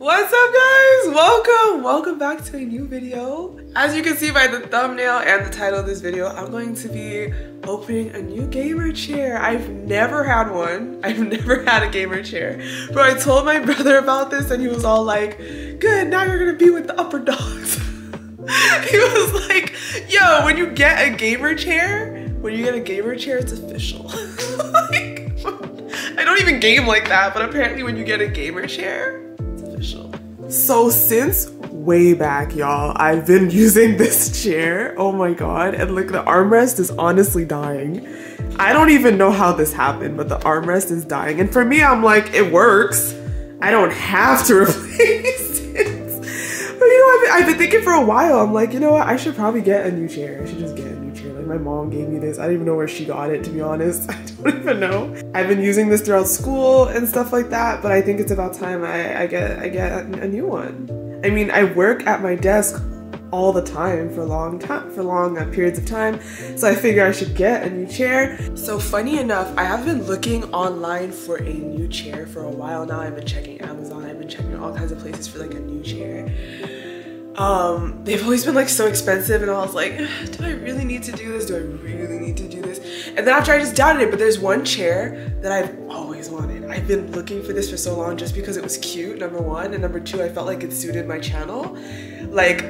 What's up guys? Welcome back to a new video. As you can see by the thumbnail and the title of this video, I'm going to be opening a new gamer chair. I've never had one. I've never had a gamer chair. Bro, I told my brother about this and he was all like, good, now you're gonna be with the upper dogs. He was like, yo, when you get a gamer chair, it's official. Like, I don't even game like that, but apparently when you get a gamer chair, it's official. So since way back, y'all, I've been using this chair. Oh my God. And look, the armrest is honestly dying. I don't even know how this happened, but the armrest is dying. And for me, I'm like, it works. I don't have to replace it. But you know, I've been thinking for a while. I'm like, you know what? I should probably get a new chair. I should just get a new chair. Like my mom gave me this. I don't even know where she got it, to be honest. I don't even know. I've been using this throughout school and stuff like that, but I think it's about time I get a new one. I mean, I work at my desk all the time for long periods of time, so I figure I should get a new chair. So funny enough, I have been looking online for a new chair for a while now. I've been checking Amazon, I've been checking all kinds of places for like a new chair. They've always been like so expensive, and I was like, do I really need to do this? Do I really need to do this? And then after I just doubted it, but there's one chair that I've always wanted. I've been looking for this for so long just because it was cute, number one, and number two, I felt like it suited my channel. Like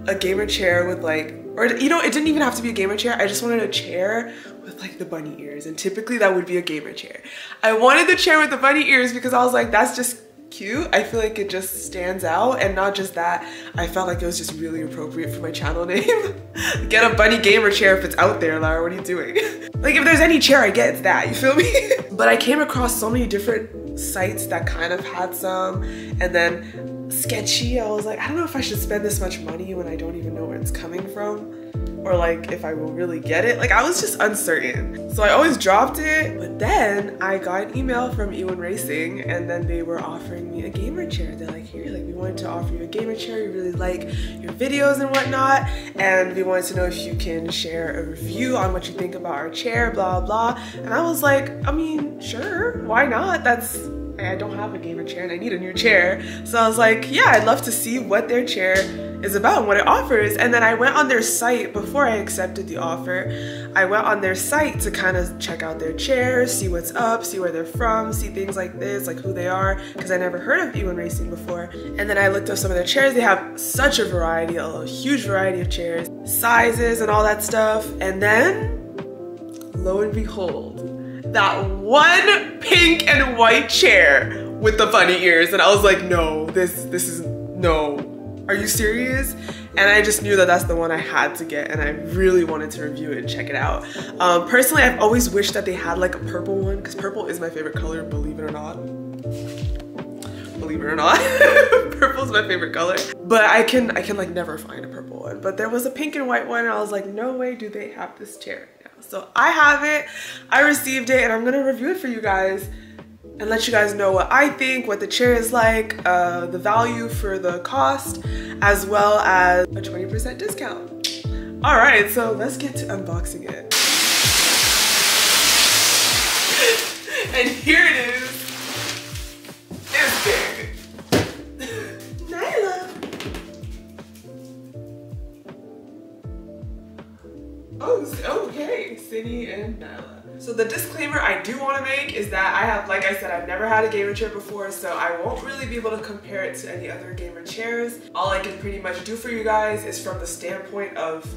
a gamer chair with like, or you know, it didn't even have to be a gamer chair. I just wanted a chair with like the bunny ears, and typically that would be a gamer chair. I wanted the chair with the bunny ears because I was like, that's just cute. I feel like it just stands out, and not just that, I felt like it was just really appropriate for my channel name. Get a bunny gamer chair if it's out there, Lara, what are you doing? Like if there's any chair I get, it's that, you feel me? But I came across so many different sites that kind of had some, and then sketchy. I was like, I don't know if I should spend this much money when I don't even know where it's coming from, or like if I will really get it. Like I was just uncertain. So I always dropped it, but then I got an email from EwinRacing, and then they were offering me a gamer chair. They're like, here, like we wanted to offer you a gamer chair. We really like your videos and whatnot, and we wanted to know if you can share a review on what you think about our chair, blah, blah. And I was like, I mean, sure, why not? I don't have a gamer chair and I need a new chair. So I was like, yeah, I'd love to see what their chair is about and what it offers. And then I went on their site before I accepted the offer. I went on their site to kind of check out their chairs, see what's up, see where they're from, see things like this, like who they are, because I never heard of EwinRacing before. And then I looked up some of their chairs. They have such a variety, a huge variety of chairs, sizes and all that stuff. And then, lo and behold, that one pink and white chair with the bunny ears, and I was like, no, this is no. Are you serious? And I just knew that that's the one I had to get, and I really wanted to review it and check it out. Personally, I've always wished that they had like a purple one, because purple is my favorite color, believe it or not. Believe it or not, purple is my favorite color. But I can like never find a purple one. But there was a pink and white one, and I was like, no way do they have this chair now. So I have it, I received it, and I'm gonna review it for you guys and let you guys know what I think, what the chair is like, the value for the cost, as well as a 20% discount. All right, so let's get to unboxing it. And here it is. It's big. Nyla. Oh, okay, Cindy and Nyla. So the disclaimer I do want to make is that I have, like I said, I've never had a gamer chair before, so I won't really be able to compare it to any other gamer chairs. All I can pretty much do for you guys is from the standpoint of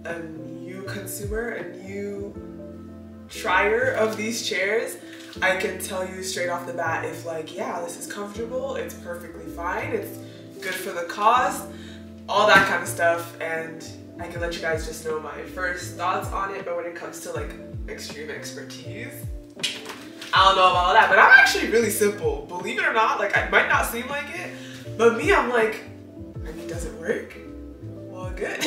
a new consumer, a new trier of these chairs. I can tell you straight off the bat if like, yeah, this is comfortable, it's perfectly fine, it's good for the cost, all that kind of stuff, and I can let you guys just know my first thoughts on it. But when it comes to like extreme expertise, I don't know about all that, but I'm actually really simple. Believe it or not, like it might not seem like it, but me, I'm like, I mean, does it work? Well, good.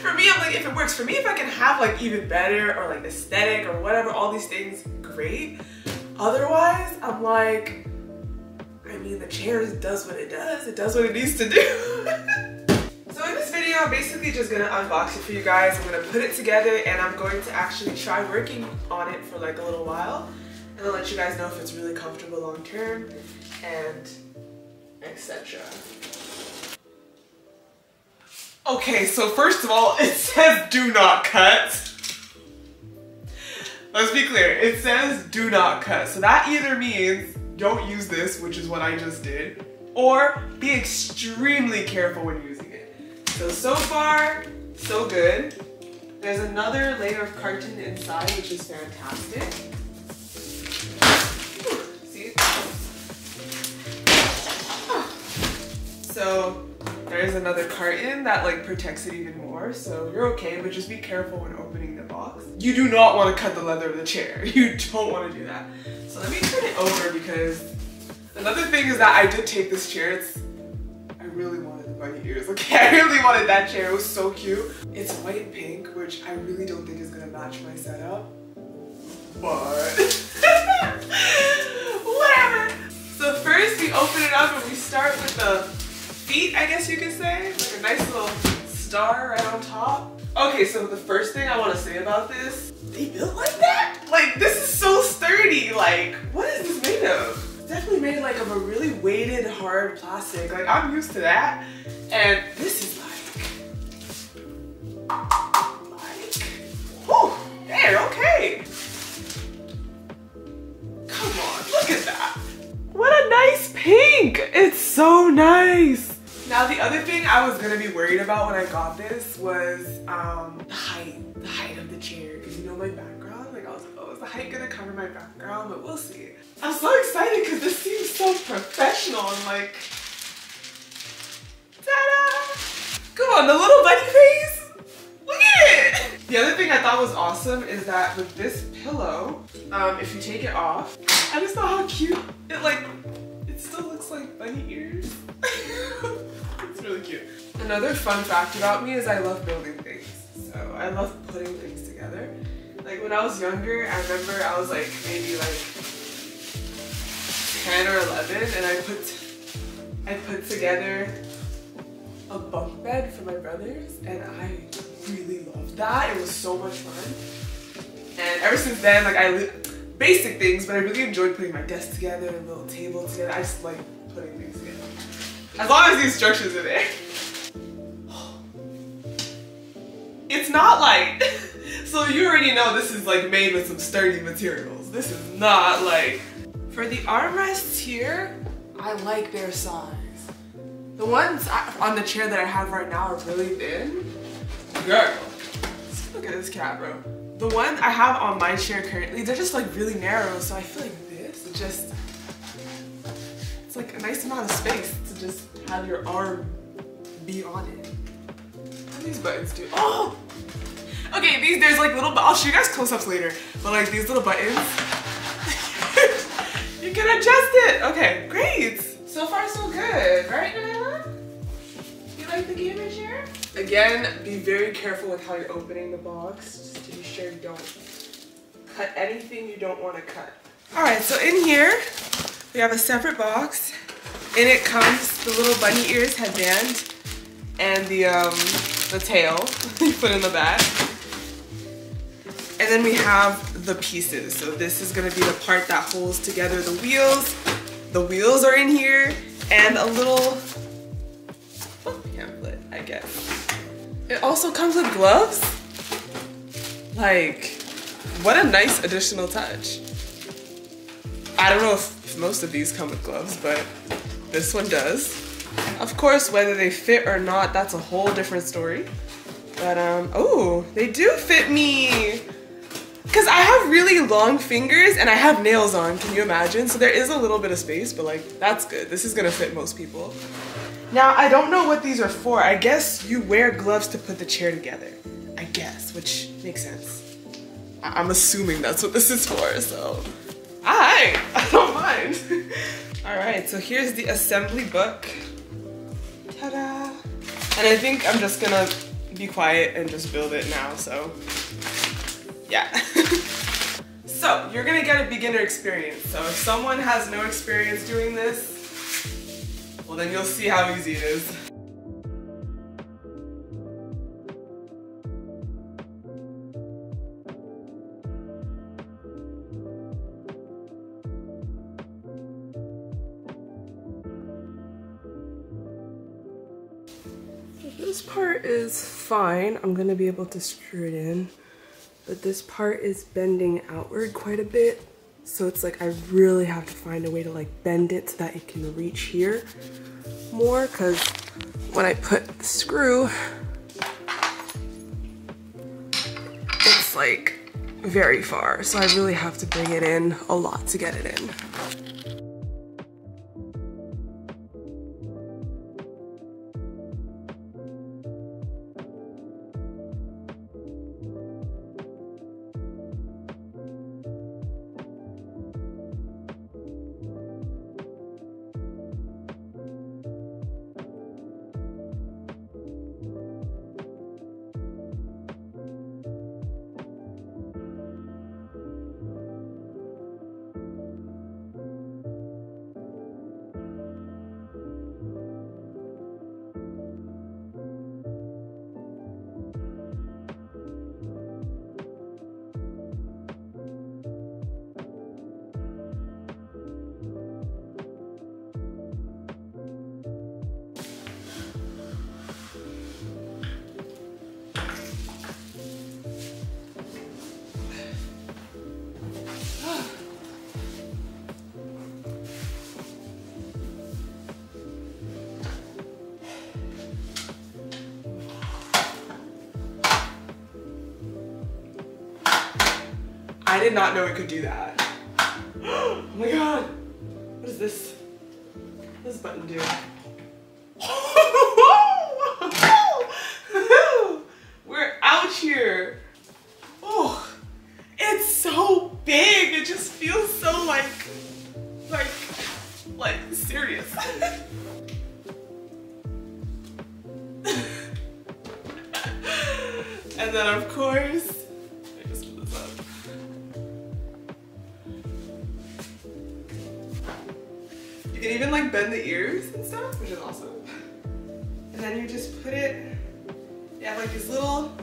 For me, I'm like, if it works for me, if I can have like even better or like aesthetic or whatever, all these things, great. Otherwise, I'm like, I mean, the chair does what it does. It does what it needs to do. So in this video, I'm basically just gonna unbox it for you guys. I'm gonna put it together, and I'm going to actually try working on it for like a little while, and I'll let you guys know if it's really comfortable long term, and etc. Okay, so first of all, it says do not cut. Let's be clear, it says do not cut. So that either means don't use this, which is what I just did, or be extremely careful when using it. So far, so good. There's another layer of carton inside, which is fantastic. See? So there's another carton that like protects it even more, so you're okay, but just be careful when opening the box. You do not want to cut the leather of the chair. You don't want to do that. So let me turn it over, because another thing is that I did take this chair. I really wanted the bunny ears. Okay, I really wanted that chair. It was so cute. It's white and pink, which I really don't think is gonna match my setup, but whatever. So first we open it up and we start with the feet, I guess you could say. Like a nice little star right on top. Okay, so the first thing I want to say about this, they built like that? Like, this is so sturdy. Like, what is this made of? It's definitely made like of a really weighted, hard plastic. Like, I'm used to that. And this is oh, there, okay. Come on, look at that. What a nice pink. It's so nice. Now the other thing I was gonna be worried about when I got this was the height of the chair. Because you know my background, like I was like, oh, is the height gonna cover my background? But we'll see. I'm so excited because this seems so professional and like, ta-da! Come on, the little bunny face. Look at it. The other thing I thought was awesome is that with this pillow, if you take it off, I just thought how cute it still looks like bunny ears. It's really cute. Another fun fact about me is I love building things. So I love putting things together. Like when I was younger, I remember I was like maybe like 10 or 11 and I put together a bunk bed for my brothers and I really loved that. It was so much fun. And ever since then, like basic things, but I really enjoyed putting my desk together, a little table together. I just like putting things together. As long as the instructions are there. It's not light. So you already know this is like made with some sturdy materials. This is not like. For the armrests here, I like their size. The ones on the chair that I have right now are really thin. Girl, look at this cat, bro. The one I have on my chair currently, they're just like really narrow, so I feel like this is just, it's like a nice amount of space to just have your arm be on it. What do these buttons do? Oh! Okay, there's like little, I'll show you guys close-ups later, but like these little buttons, you can adjust it. Okay, great. So far so good, right, Nana? You like the gamer chair? Again, be very careful with how you're opening the box, just to be sure you don't cut anything you don't want to cut. All right, so in here, we have a separate box. In it comes the little bunny ears headband and the tail you put in the back. And then we have the pieces. So this is gonna be the part that holds together the wheels. The wheels are in here and a little book pamphlet, I guess. It also comes with gloves. Like, what a nice additional touch. I don't know if most of these come with gloves, but this one does. Of course, whether they fit or not, that's a whole different story. But, oh, they do fit me. Because I have really long fingers and I have nails on, can you imagine? So there is a little bit of space, but like, that's good. This is gonna fit most people. Now, I don't know what these are for. I guess you wear gloves to put the chair together. I guess, which makes sense. I'm assuming that's what this is for, so. I don't mind. All right, so here's the assembly book. Ta-da. And I think I'm just gonna be quiet and just build it now, so. Yeah. So you're gonna get a beginner experience. So if someone has no experience doing this, well then you'll see how easy it is. this part is fine. I'm gonna be able to screw it in, but this part is bending outward quite a bit. So it's like I really have to find a way to like bend it so that it can reach here more, because when I put the screw, it's like very far. So I really have to bring it in a lot to get it in. I did not know it could do that. Oh my god. What is this? What does this button do? We're out here. Oh, it's so big. It just feels so like serious. And then of course, you can even like bend the ears and stuff, which is awesome. And then you just put it, you have like these little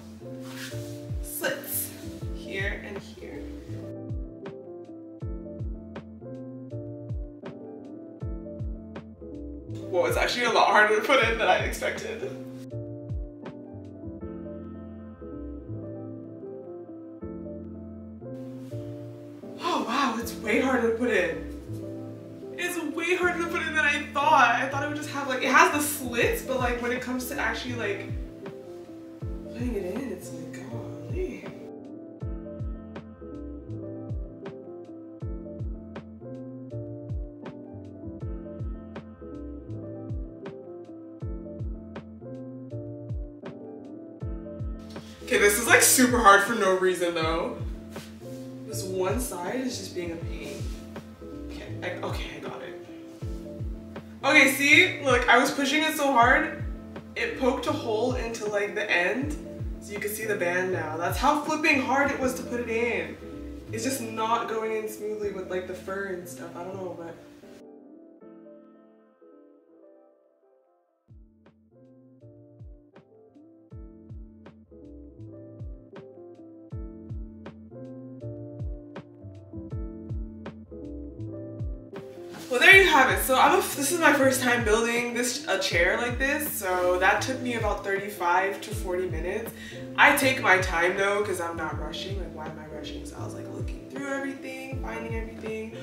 slits here and here. Whoa, it's actually a lot harder to put in than I expected. Oh wow, it's way harder to put in. It's way harder to put in than I thought. I thought it would just have like, it has the slits, but like when it comes to actually like putting it in, it's like, golly. Okay, this is like super hard for no reason though. This one side is just being a pain. Okay, I got it. Okay, see? Look, I was pushing it so hard, it poked a hole into like the end, so you can see the band now. That's how flipping hard it was to put it in. It's just not going in smoothly with like the fur and stuff. I don't know, but. Well, there you have it. So this is my first time building a chair like this, so that took me about 35 to 40 minutes. I take my time though, because I'm not rushing. Like, why am I rushing? So I was like looking through everything, finding everything.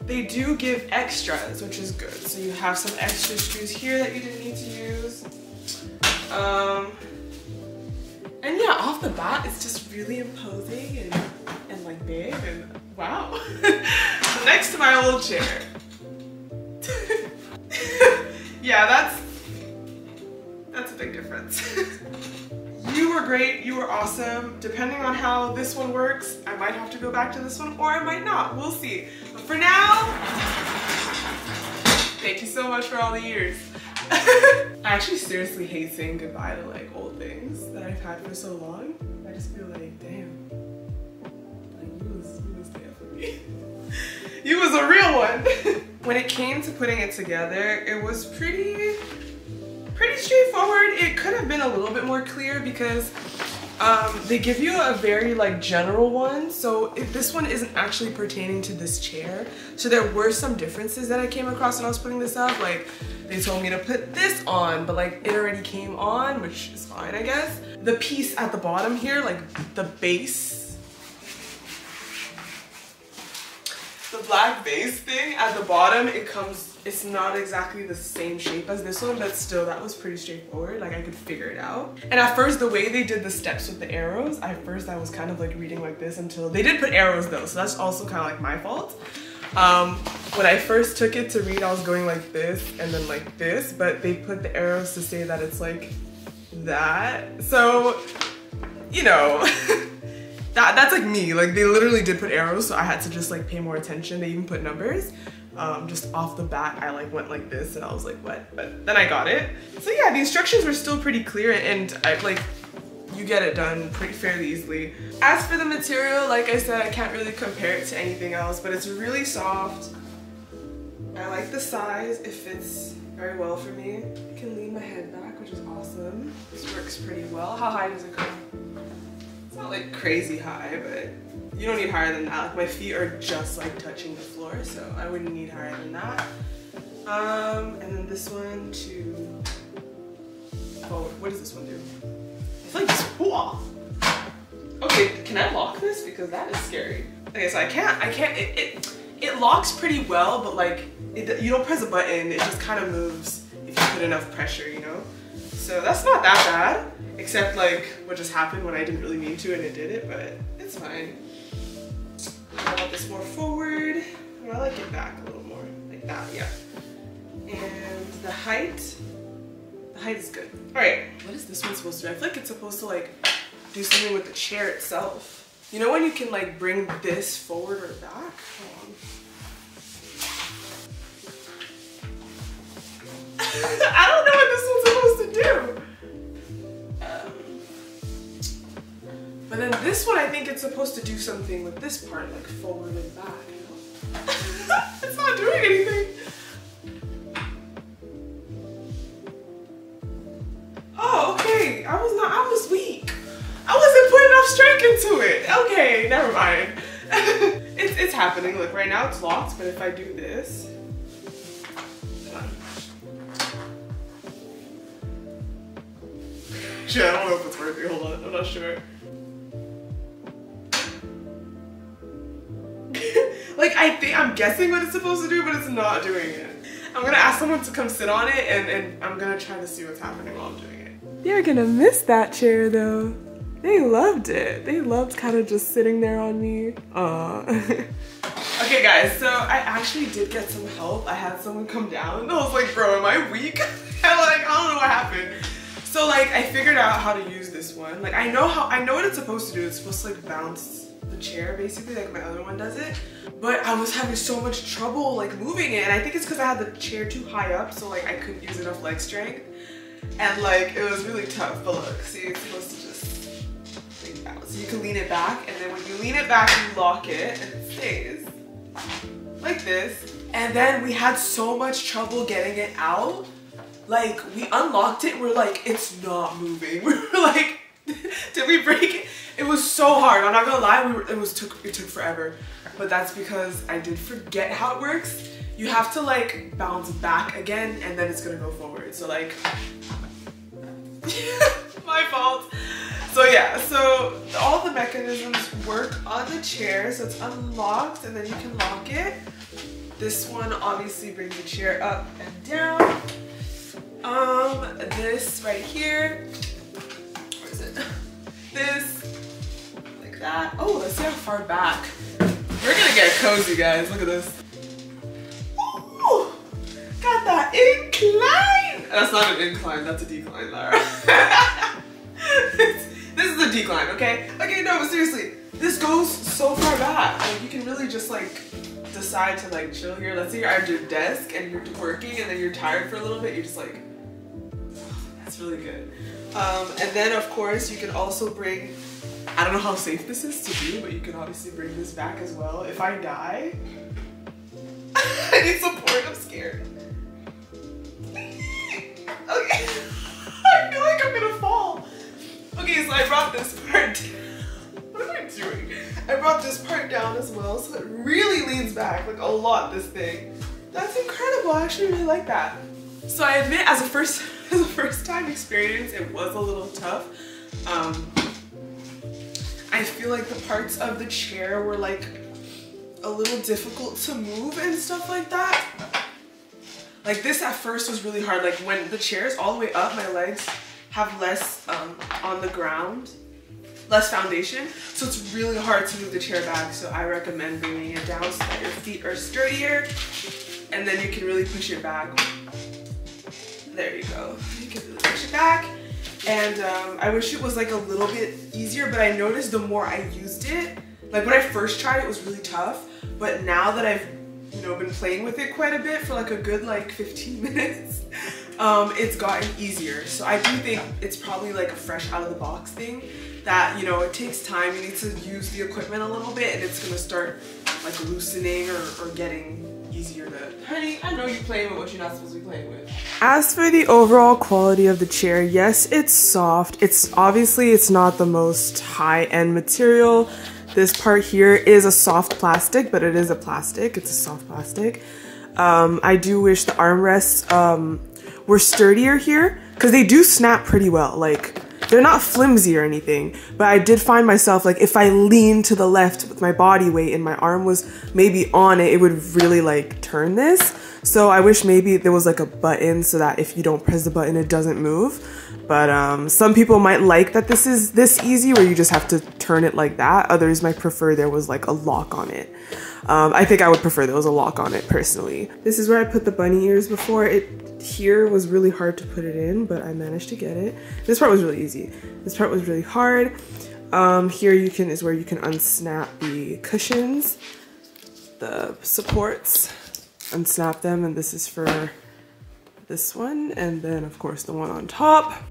They do give extras, which is good. So you have some extra screws here that you didn't need to use. And yeah, off the bat, it's just really imposing and like big and wow. So next to my old chair. Yeah, that's a big difference. You were great, you were awesome. Depending on how this one works, I might have to go back to this one or I might not, we'll see. But for now, thank you so much for all the years. I actually seriously hate saying goodbye to like old things that I've had for so long. I just feel like, damn, like you was there for me. You was a real one. When it came to putting it together, it was pretty straightforward. It could have been a little bit more clear because They give you a very like general one, so if this one isn't actually pertaining to this chair. So there were some differences that I came across when I was putting this up. Like they told me to put this on, but like it already came on, which is fine, I guess. The piece at the bottom here, like the base, the black base thing at the bottom, it's not exactly the same shape as this one, but still that was pretty straightforward. Like I could figure it out. And at first the way they did the steps with the arrows, at first I was kind of like reading like this until they did put arrows though, so that's also kind of like my fault. When I first took it to read, I was going like this and then like this, but they put the arrows to say that it's like that. So, you know, that's like me. Like they literally did put arrows, so I had to just like pay more attention. They even put numbers. Just off the bat, I like went like this and I was like, what? But then I got it. So yeah, the instructions were still pretty clear and you get it done pretty fairly easily. As for the material, like I said, I can't really compare it to anything else, but it's really soft. I like the size. It fits very well for me. I can lean my head back, which is awesome. This works pretty well. How high does it go? It's not like crazy high, but you don't need higher than that. Like my feet are just like touching the floor, so I wouldn't need higher than that. And then this one to, oh, what does this one do? It's like this, whoa. Okay, can I lock this? Because that is scary. Okay, so I can't, it locks pretty well, but like, you don't press a button, it just kind of moves if you put enough pressure, you know? So that's not that bad, except like what just happened when I didn't really mean to and it did it, but it's fine. I want this more forward. I like it back a little more, like that, yeah. And the height is good. All right, what is this one supposed to do? I feel like it's supposed to like do something with the chair itself. You know when you can like bring this forward or back? Hold on. I don't know what this one's supposed to do. But then this one, I think it's supposed to do something with this part, like forward and back, you know? It's not doing anything. Oh, okay. I was weak. I wasn't putting enough strength into it. Okay, never mind. It's happening. Look, right now it's locked, but if I do this, shit, I don't know if it's working. Hold on, I'm not sure. Like I'm guessing what it's supposed to do, but it's not doing it. I'm gonna ask someone to come sit on it and I'm gonna try to see what's happening while I'm doing it. They're gonna miss that chair though. They loved it. They loved kind of just sitting there on me. Okay guys, so I actually did get some help. I had someone come down and I was like, bro, am I weak? And like, I don't know what happened. So like, I figured out how to use this one. Like I know what it's supposed to do. It's supposed to like bounce the chair basically, like my other one does it. But I was having so much trouble like moving it, and I think it's because I had the chair too high up, so like I couldn't use enough leg strength. And like, it was really tough, but look, see, it's supposed to just like bounce. So you can lean it back, and then when you lean it back, you lock it, and it stays like this. And then we had so much trouble getting it out. Like, we unlocked it, and we're like, it's not moving. We were like, did we break it? It was so hard. I'm not gonna lie, it took forever. But that's because I did forget how it works. You have to like bounce back again and then it's gonna go forward. So like, my fault. So yeah, so all the mechanisms work on the chair. So it's unlocked and then you can lock it. This one obviously brings the chair up and down. This right here, where is it? This, like that. Oh, let's see how far back. We're gonna get cozy, guys. Look at this. Ooh, got that incline. That's not an incline, that's a decline, Lara. This is a decline, okay? Okay, no, but seriously, this goes so far back. Like, you can really just like decide to like chill here. Let's say you're at your desk and you're working and then you're tired for a little bit. You're just like, that's really good. And then of course you can also bring, I don't know how safe this is to do, but you can obviously bring this back as well. If I die, I need support, I'm scared. Okay, I feel like I'm gonna fall. Okay, so I brought this part. back, like a lot, this thing. That's incredible, I actually really like that. So I admit, as a first time experience, it was a little tough. I feel like the parts of the chair were like a little difficult to move and stuff like that. Like this at first was really hard. Like when the chair is all the way up, my legs have less on the ground, less foundation. So it's really hard to move the chair back. So I recommend bringing it down so that your feet are sturdier, and then you can really push it back. There you go. You can really push it back. And I wish it was like a little bit easier, but I noticed the more I used it, like when I first tried it was really tough, but now that I've been playing with it quite a bit for like a good like 15 minutes, it's gotten easier. So I do think it's probably like a fresh out of the box thing that, it takes time. You need to use the equipment a little bit and it's gonna start like loosening or getting easier to, honey, I know you're playing with what you're not supposed to be playing with. As for the overall quality of the chair, yes, it's soft. It's not the most high-end material. This part here is a soft plastic, but it is a plastic. It's a soft plastic. I do wish the armrests were sturdier here because they do snap pretty well. Like, they're not flimsy or anything, but I did find myself, like, if I leaned to the left with my body weight and my arm was maybe on it, it would really like turn this. So I wish maybe there was like a button so that if you don't press the button, it doesn't move. But some people might like that this is this easy where you just have to turn it like that. Others might prefer there was like a lock on it. I think I would prefer there was a lock on it personally. This is where I put the bunny ears before. Here was really hard to put it in, but I managed to get it. This part was really easy. This part was really hard. Here is where you can unsnap the cushions, the supports, unsnap them, and this is for this one, and then of course the one on top.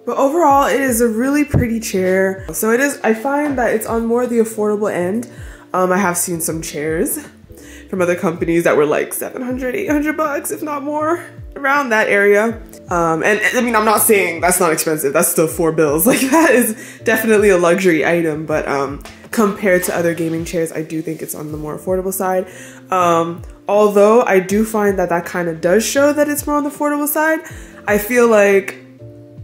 But overall, it is a really pretty chair. So it is, I find that it's on more the affordable end. I have seen some chairs from other companies that were like 700, 800 bucks, if not more, around that area. And I mean, I'm not saying that's not expensive. That's still $4 bills. Like that is definitely a luxury item. But compared to other gaming chairs, I do think it's on the more affordable side. Although I do find that that kind of does show that it's more on the affordable side. I feel like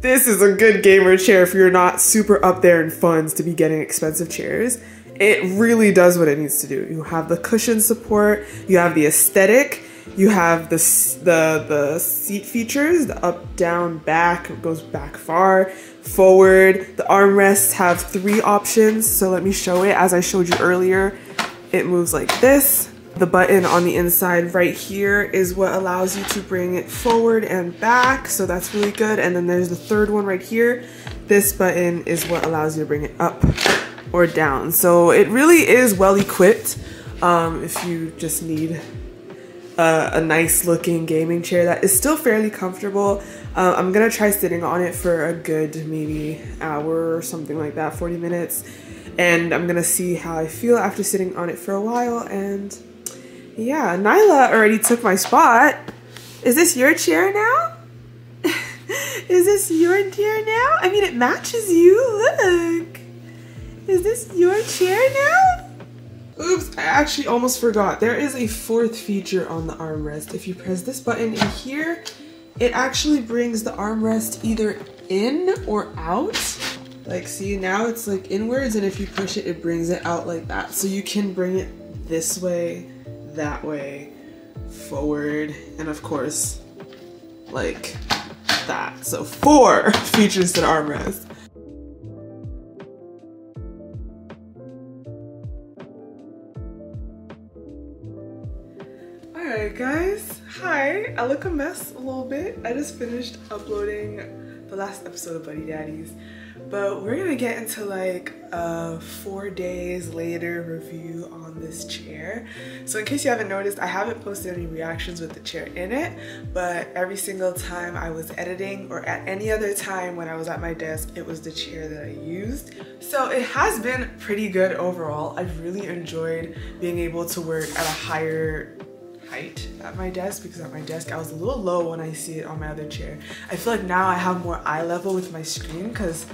this is a good gamer chair if you're not super up there in funds to be getting expensive chairs. It really does what it needs to do. You have the cushion support, you have the aesthetic, you have the seat features, the up, down, back, it goes back far, forward. The armrests have 3 options, so let me show it. As I showed you earlier, it moves like this. The button on the inside right here is what allows you to bring it forward and back, so that's really good. And then there's the third one right here. This button is what allows you to bring it up or down. So it really is well equipped if you just need a nice looking gaming chair that is still fairly comfortable. I'm gonna try sitting on it for a good maybe hour or something like that, 40 minutes. And I'm gonna see how I feel after sitting on it for a while. And yeah, Nyla already took my spot. Is this your chair now? Is this your chair now? I mean, it matches you, look. Is this your chair now? Oops, I actually almost forgot. There is a 4th feature on the armrest. If you press this button in here, it actually brings the armrest either in or out. Like, see, now it's like inwards, and if you push it, it brings it out like that. So you can bring it this way, that way, forward, and of course, like that. So 4 features to the armrest. Alright guys, hi. I look a mess a little bit. I just finished uploading the last episode of Buddy Daddies, but we're gonna get into like a 4 days later review on this chair. So in case you haven't noticed, I haven't posted any reactions with the chair in it, but every single time I was editing or at any other time when I was at my desk, it was the chair that I used. So it has been pretty good overall. I've really enjoyed being able to work at a higher height at my desk, because at my desk I was a little low when I see it on my other chair. I feel like now I have more eye level with my screen because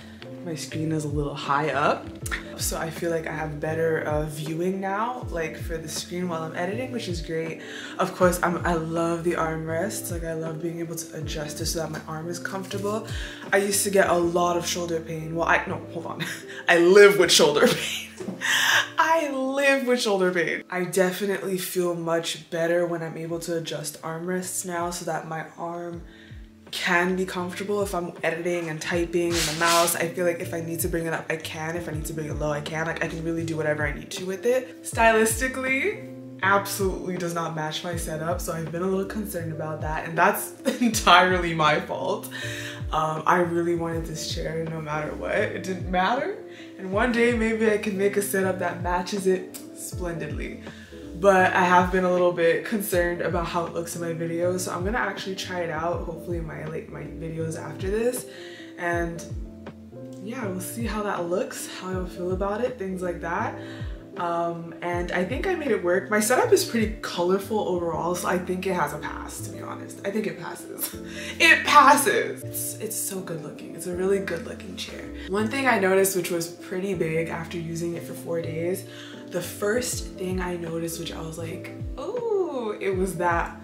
my screen is a little high up. So I feel like I have better viewing now, like for the screen while I'm editing, which is great. Of course, I love the armrests. Like I love being able to adjust it so that my arm is comfortable. I used to get a lot of shoulder pain. Well, no, hold on. I live with shoulder pain. I live with shoulder pain. I definitely feel much better when I'm able to adjust armrests now so that my arm can be comfortable. If I'm editing and typing in the mouse, I feel like if I need to bring it up, I can. If I need to bring it low, I can. Like I can really do whatever I need to with it. Stylistically, absolutely does not match my setup, so I've been a little concerned about that, and that's entirely my fault. I really wanted this chair no matter what. It didn't matter, and one day maybe I can make a setup that matches it splendidly. But I have been a little bit concerned about how it looks in my videos, so I'm gonna actually try it out, hopefully in my videos after this, and yeah, we'll see how that looks, how I'll feel about it, things like that. And I think I made it work. My setup is pretty colorful overall, so I think it has a pass, to be honest. I think it passes. It passes! It's so good looking. It's a really good looking chair. One thing I noticed, which was pretty big after using it for 4 days, the first thing I noticed, which I was like, oh, it was that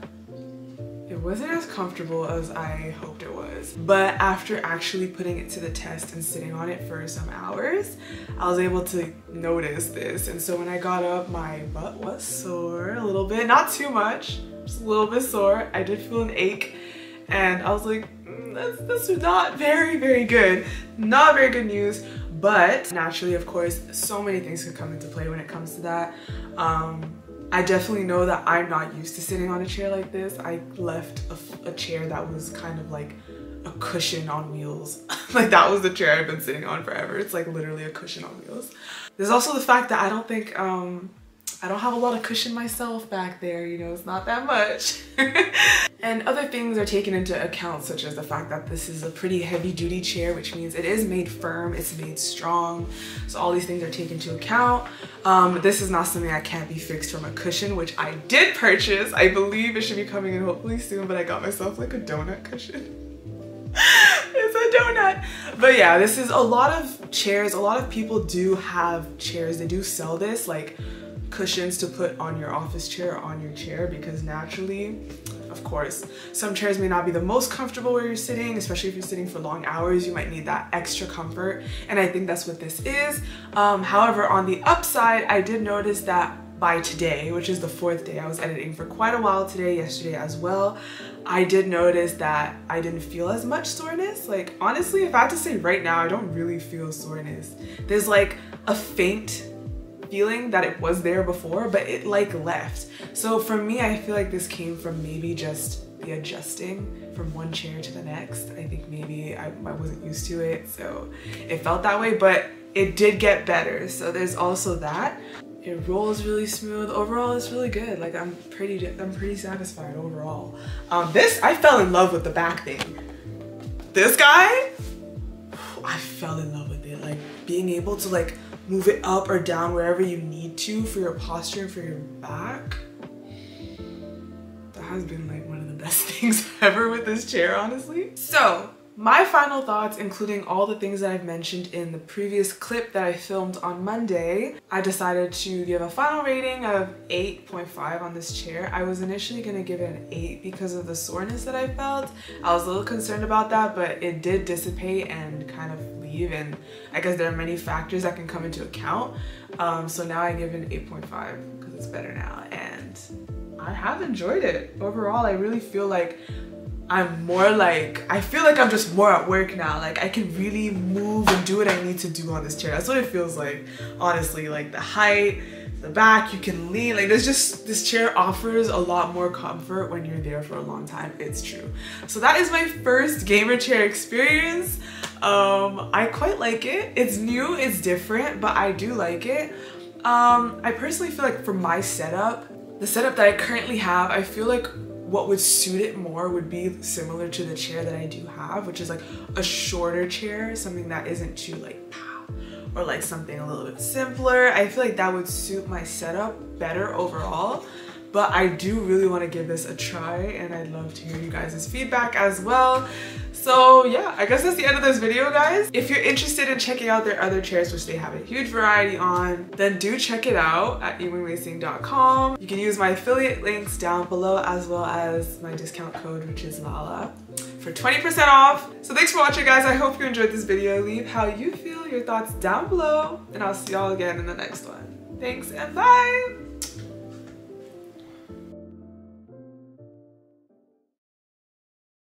it wasn't as comfortable as I hoped it was. But after actually putting it to the test and sitting on it for some hours, I was able to notice this. And so when I got up, my butt was sore a little bit, not too much, just a little bit sore. I did feel an ache, and I was like, that's not very, very good. Not very good news. But naturally, of course, so many things could come into play when it comes to that. I definitely know that I'm not used to sitting on a chair like this. I left a chair that was kind of like a cushion on wheels. Like that was the chair I've been sitting on forever. It's like literally a cushion on wheels. There's also the fact that I don't think, I don't have a lot of cushion myself back there, you know, it's not that much. And other things are taken into account, such as the fact that this is a pretty heavy duty chair, which means it is made firm, it's made strong. So all these things are taken into account. This is not something that can't be fixed from a cushion, which I did purchase. I believe it should be coming in hopefully soon, but I got myself like a donut cushion. It's a donut. But yeah, this is a lot of chairs. A lot of people do have chairs. They do sell this, like cushions to put on your office chair or on your chair, because naturally, of course, some chairs may not be the most comfortable where you're sitting, especially if you're sitting for long hours. You might need that extra comfort, and I think that's what this is. However, on the upside, I did notice that by today, which is the 4th day, I was editing for quite a while today, yesterday as well, I did notice that I didn't feel as much soreness. Like honestly, if I had to say right now, I don't really feel soreness. There's like a faint feeling that it was there before, but it like left. So for me, I feel like this came from maybe just the adjusting from one chair to the next. I think maybe I wasn't used to it, so it felt that way, but it did get better. So there's also that. It rolls really smooth. Overall, it's really good. Like I'm pretty satisfied overall. I fell in love with the back thing. This guy, I fell in love with it. Like being able to like move it up or down wherever you need to for your posture and for your back. That has been like one of the best things ever with this chair, honestly. So my final thoughts, including all the things that I've mentioned in the previous clip that I filmed on Monday, I decided to give a final rating of 8.5 on this chair. I was initially gonna give it an 8 because of the soreness that I felt. I was a little concerned about that, but it did dissipate and kind of leave, and I guess there are many factors that can come into account. So now I give it an 8.5 because it's better now, and I have enjoyed it. Overall, I really feel like I'm more like, I feel like I'm just more at work now. Like I can really move and do what I need to do on this chair. That's what it feels like, honestly. Like the height, the back, you can lean. Like there's just, this chair offers a lot more comfort when you're there for a long time. It's true. So that is my first gamer chair experience. I quite like it. It's new, it's different, but I do like it. I personally feel like for my setup, the setup that I currently have, I feel like what would suit it more would be similar to the chair that I do have, which is like a shorter chair, something that isn't too like pow, or like something a little bit simpler. I feel like that would suit my setup better overall. but I do really want to give this a try, and I'd love to hear you guys' feedback as well. So yeah, I guess that's the end of this video, guys. If you're interested in checking out their other chairs, which they have a huge variety on, then do check it out at EwinRacing.com. You can use my affiliate links down below, as well as my discount code, which is lala, for 20% off. So thanks for watching, guys. I hope you enjoyed this video. Leave how you feel, your thoughts down below, and I'll see y'all again in the next one. Thanks and bye!